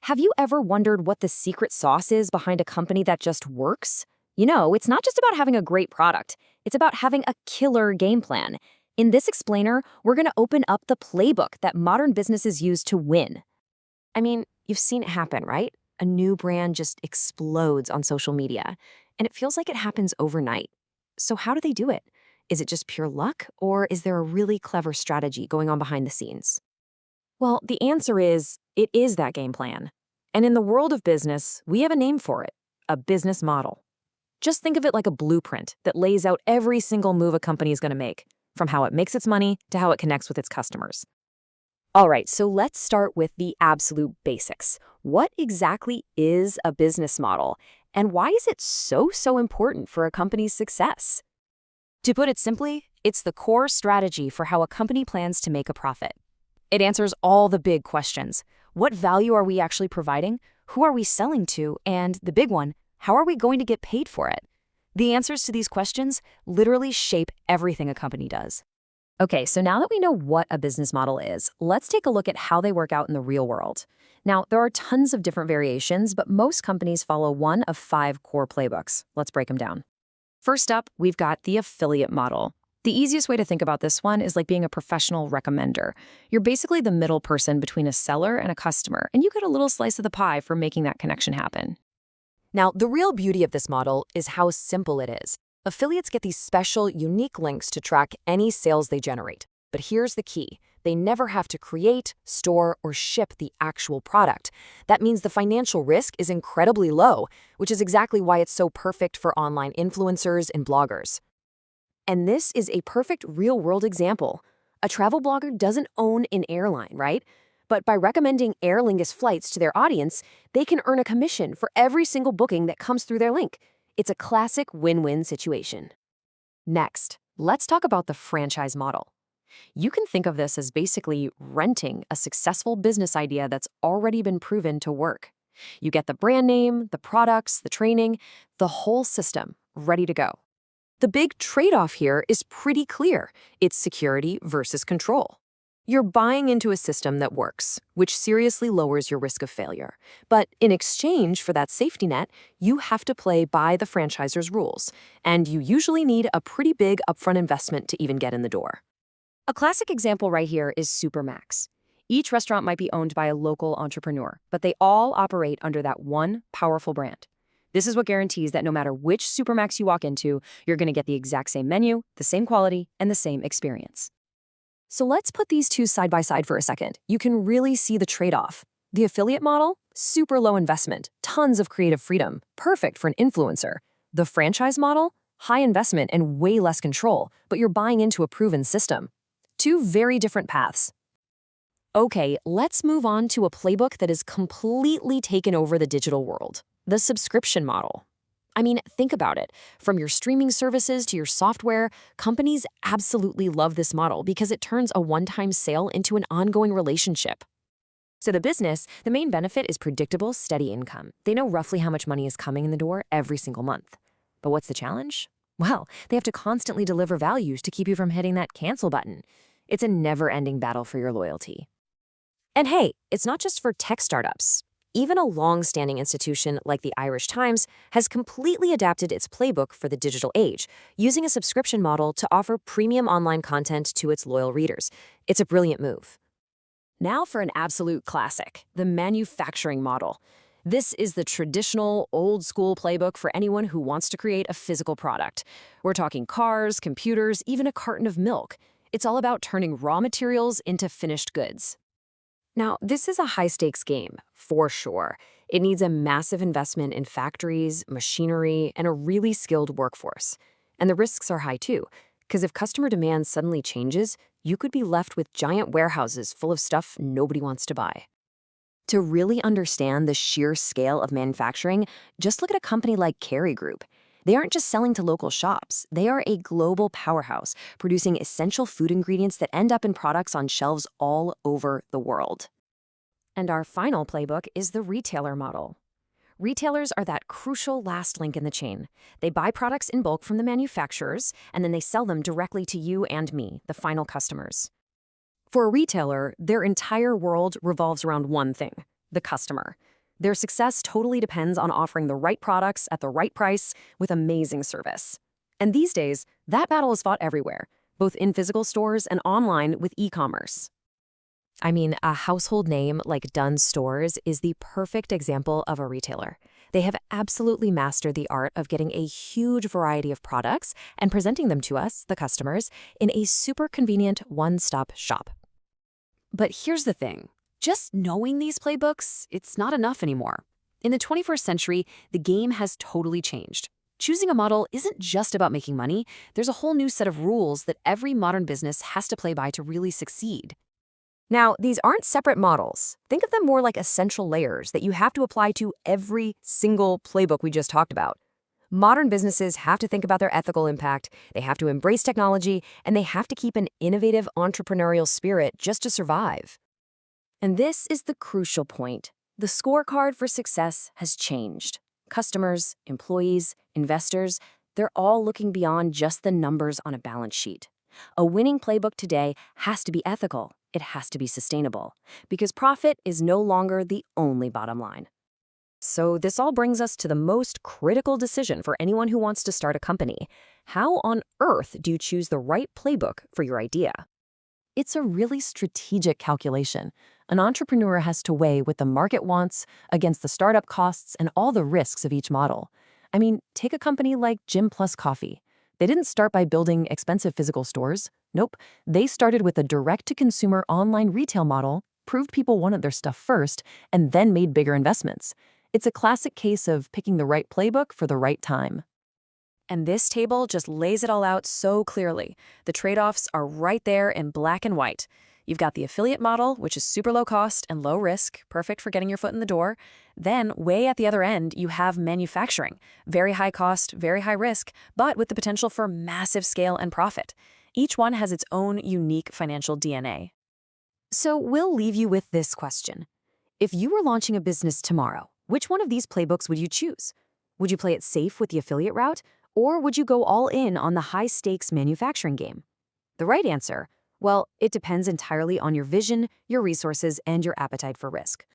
Have you ever wondered what the secret sauce is behind a company that just works? It's not just about having a great product, it's about having a killer game plan. In this explainer, we're going to open up the playbook that modern businesses use to win. I mean, you've seen it happen, right? A new brand just explodes on social media, and it feels like it happens overnight. So, how do they do it? Is it just pure luck, or is there a really clever strategy going on behind the scenes? Well, the answer is it is that game plan. And in the world of business, we have a name for it: a business model. Just think of it like a blueprint that lays out every single move a company is going to make, from how it makes its money to how it connects with its customers. All right, so let's start with the absolute basics. What exactly is a business model, and why is it so important for a company's success? To put it simply, it's the core strategy for how a company plans to make a profit. It answers all the big questions. What value are we actually providing? Who are we selling to? And the big one, how are we going to get paid for it? The answers to these questions literally shape everything a company does. Okay, so now that we know what a business model is, let's take a look at how they work out in the real world. Now, there are tons of different variations, but most companies follow one of 5 core playbooks. Let's break them down. First up, we've got the affiliate model. The easiest way to think about this one is like being a professional recommender. You're basically the middle person between a seller and a customer, and you get a little slice of the pie for making that connection happen. Now, the real beauty of this model is how simple it is. Affiliates get these special, unique links to track any sales they generate. But here's the key. They never have to create, store, or ship the actual product. That means the financial risk is incredibly low, which is exactly why it's so perfect for online influencers and bloggers. And this is a perfect real-world example. A travel blogger doesn't own an airline, right? But by recommending Aer Lingus flights to their audience, they can earn a commission for every single booking that comes through their link. It's a classic win-win situation. Next, let's talk about the franchise model. You can think of this as basically renting a successful business idea that's already been proven to work. You get the brand name, the products, the training, the whole system ready to go. The big trade-off here is pretty clear. It's security versus control. You're buying into a system that works, which seriously lowers your risk of failure. But in exchange for that safety net, you have to play by the franchisor's rules, and you usually need a pretty big upfront investment to even get in the door. A classic example right here is Supermax. Each restaurant might be owned by a local entrepreneur, but they all operate under that one powerful brand. This is what guarantees that no matter which Supermax you walk into, you're going to get the exact same menu, the same quality, and the same experience. So let's put these two side by side for a second. You can really see the trade-off. The affiliate model, super low investment, tons of creative freedom, perfect for an influencer. The franchise model, high investment and way less control, but you're buying into a proven system. Two very different paths. Okay, let's move on to a playbook that has completely taken over the digital world: the subscription model. I mean, think about it. From your streaming services to your software, companies absolutely love this model because it turns a one-time sale into an ongoing relationship. So the business, the main benefit is predictable, steady income. They know roughly how much money is coming in the door every single month. But what's the challenge? Well, they have to constantly deliver values to keep you from hitting that cancel button. It's a never-ending battle for your loyalty. And hey, it's not just for tech startups. Even a long-standing institution like the Irish Times has completely adapted its playbook for the digital age, using a subscription model to offer premium online content to its loyal readers. It's a brilliant move. Now for an absolute classic, the manufacturing model. This is the traditional, old-school playbook for anyone who wants to create a physical product. We're talking cars, computers, even a carton of milk. It's all about turning raw materials into finished goods. Now, this is a high-stakes game, for sure. It needs a massive investment in factories, machinery, and a really skilled workforce. And the risks are high too, because if customer demand suddenly changes, you could be left with giant warehouses full of stuff nobody wants to buy. To really understand the sheer scale of manufacturing, just look at a company like Kerry Group. They aren't just selling to local shops. They are a global powerhouse, producing essential food ingredients that end up in products on shelves all over the world. And our final playbook is the retailer model. Retailers are that crucial last link in the chain. They buy products in bulk from the manufacturers, and then they sell them directly to you and me, the final customers. For a retailer, their entire world revolves around one thing: the customer. Their success totally depends on offering the right products at the right price with amazing service. And these days, that battle is fought everywhere, both in physical stores and online with e-commerce. I mean, a household name like Dunnes Stores is the perfect example of a retailer. They have absolutely mastered the art of getting a huge variety of products and presenting them to us, the customers, in a super convenient one-stop shop. But here's the thing. Just knowing these playbooks, it's not enough anymore. In the 21st century, the game has totally changed. Choosing a model isn't just about making money. There's a whole new set of rules that every modern business has to play by to really succeed. Now, these aren't separate models. Think of them more like essential layers that you have to apply to every single playbook we just talked about. Modern businesses have to think about their ethical impact, they have to embrace technology, and they have to keep an innovative entrepreneurial spirit just to survive. And this is the crucial point. The scorecard for success has changed. Customers, employees, investors, they're all looking beyond just the numbers on a balance sheet. A winning playbook today has to be ethical. It has to be sustainable, because profit is no longer the only bottom line. So this all brings us to the most critical decision for anyone who wants to start a company. How on earth do you choose the right playbook for your idea? It's a really strategic calculation. An entrepreneur has to weigh what the market wants against the startup costs and all the risks of each model. I mean, take a company like Gym Plus Coffee. They didn't start by building expensive physical stores. Nope. They started with a direct-to-consumer online retail model, proved people wanted their stuff first, and then made bigger investments. It's a classic case of picking the right playbook for the right time. And this table just lays it all out so clearly. The trade-offs are right there in black and white. You've got the affiliate model, which is super low cost and low risk, perfect for getting your foot in the door. Then, way at the other end, you have manufacturing. Very high cost, very high risk, but with the potential for massive scale and profit. Each one has its own unique financial DNA. So we'll leave you with this question. If you were launching a business tomorrow, which one of these playbooks would you choose? Would you play it safe with the affiliate route? Or would you go all in on the high-stakes manufacturing game? The right answer? Well, it depends entirely on your vision, your resources, and your appetite for risk.